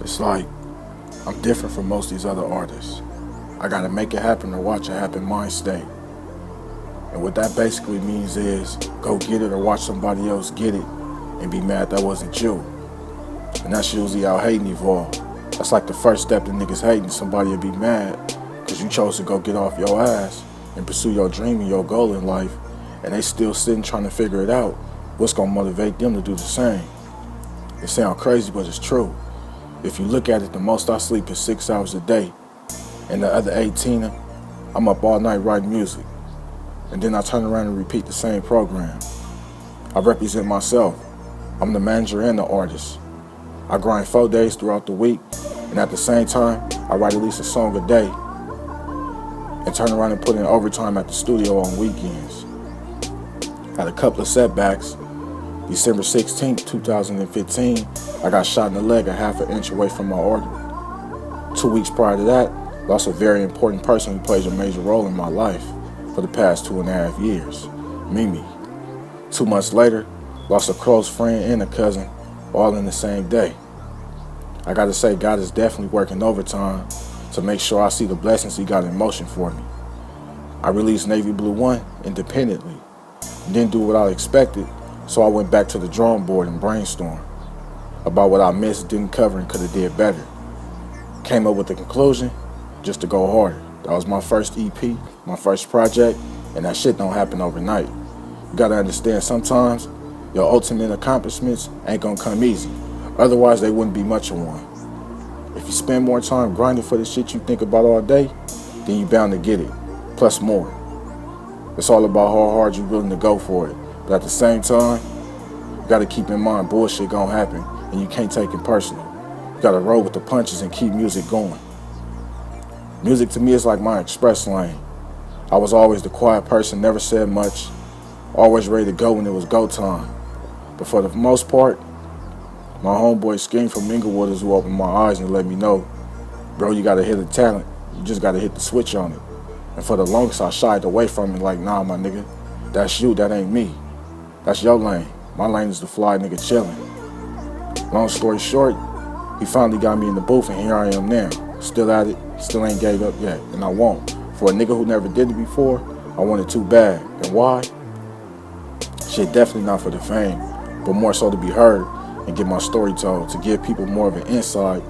It's like I'm different from most of these other artists. I gotta make it happen or watch it happen mind state. And what that basically means is go get it or watch somebody else get it and be mad that wasn't you. And that's usually how hating evolve. That's like the first step to niggas hating. Somebody will be mad because you chose to go get off your ass and pursue your dream and your goal in life, and they still sitting trying to figure it out. What's gonna motivate them to do the same? It sounds crazy, but it's true. If you look at it, the most I sleep is 6 hours a day, and the other 18, I'm up all night writing music. And then I turn around and repeat the same program. I represent myself. I'm the manager and the artist. I grind 4 days throughout the week, and at the same time, I write at least a song a day, and turn around and put in overtime at the studio on weekends. Had a couple of setbacks. December 16th, 2015, I got shot in the leg a half an inch away from my organ. 2 weeks prior to that, lost a very important person who plays a major role in my life for the past 2.5 years, Mimi. 2 months later, lost a close friend and a cousin, all in the same day. I gotta say, God is definitely working overtime to make sure I see the blessings He got in motion for me. I released Navy Blue 1 independently. Didn't do what I expected, so I went back to the drawing board and brainstormed about what I missed, didn't cover, and could have did better. Came up with the conclusion, just to go harder. That was my first EP, my first project, and that shit don't happen overnight. You gotta understand, sometimes your ultimate accomplishments ain't gonna come easy. Otherwise, they wouldn't be much of one. If you spend more time grinding for the shit you think about all day, then you bound to get it, plus more. It's all about how hard you're willing to go for it. But at the same time, you gotta keep in mind bullshit gonna happen, and you can't take it personal. You gotta roll with the punches and keep music going. Music to me is like my express lane. I was always the quiet person, never said much, always ready to go when it was go time. But for the most part, my homeboy Scheme from Inglewood is who opened my eyes and let me know, bro, you gotta hit a talent. You just gotta hit the switch on it. And for the longest, I shied away from it like, nah, my nigga, that's you, that ain't me. That's your lane. My lane is the fly nigga chillin'. Long story short, he finally got me in the booth, and here I am now. Still at it, still ain't gave up yet, and I won't. For a nigga who never did it before, I want it too bad. And why? Shit, definitely not for the fame, but more so to be heard and get my story told, to give people more of an insight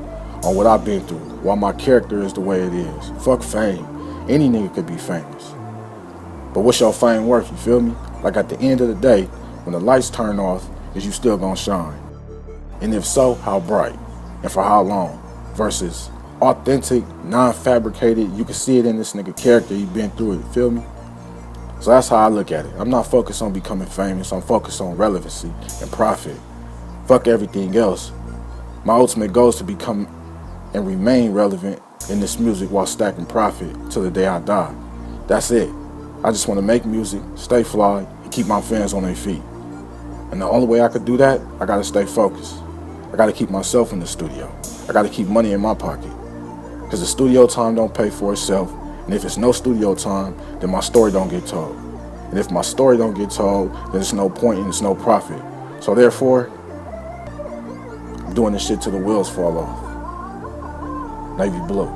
on what I've been through, why my character is the way it is. Fuck fame. Any nigga could be famous. But what's your fame worth, you feel me? Like at the end of the day, when the lights turn off, is you still gonna shine? And if so, how bright? And for how long? Versus authentic, non-fabricated, you can see it in this nigga character, he been through it, you feel me? So that's how I look at it. I'm not focused on becoming famous, I'm focused on relevancy and profit. Fuck everything else. My ultimate goal is to become and remain relevant in this music while stacking profit till the day I die. That's it. I just want to make music, stay fly, and keep my fans on their feet. And the only way I could do that, I gotta stay focused. I gotta keep myself in the studio. I gotta keep money in my pocket. Cause the studio time don't pay for itself. And if it's no studio time, then my story don't get told. And if my story don't get told, then there's no point and there's no profit. So therefore, I'm doing this shit till the wheels fall off. Navy Blue.